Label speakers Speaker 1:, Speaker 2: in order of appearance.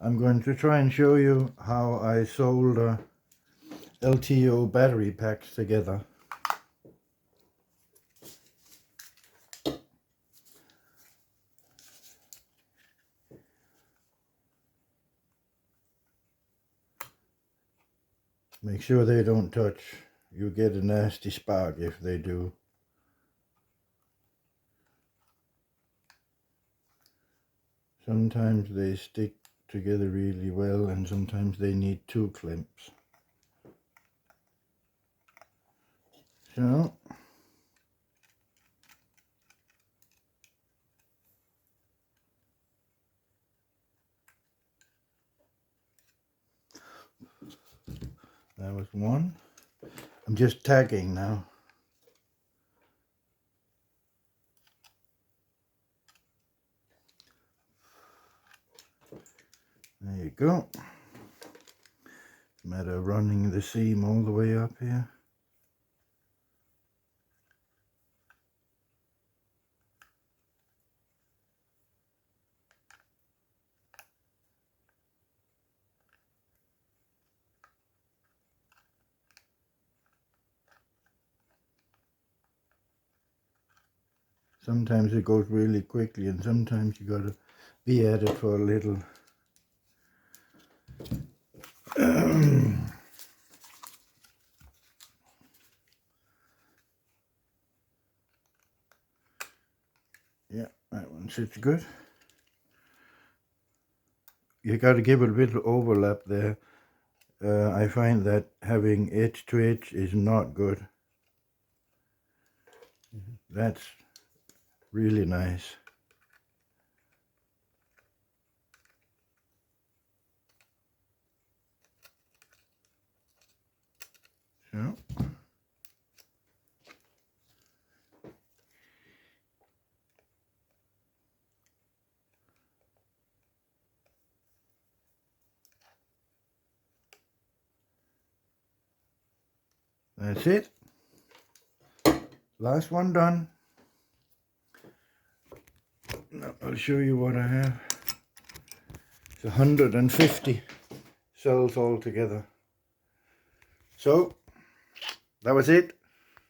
Speaker 1: I'm going to try and show you how I solder LTO battery packs together. Make sure they don't touch. You get a nasty spark if they do. Sometimes they stick together really well and sometimes they need two clamps. So that was one. I'm just tagging now. There you go. Matter of running the seam all the way up here. Sometimes it goes really quickly and sometimes you gotta be at it for a little. Yeah, that one sits good. You gotta give it a bit of overlap there. I find that having edge to edge is not good. That's really nice. So that's it. Last one done. Now I'll show you what I have. It's 150 cells all together. So that was it.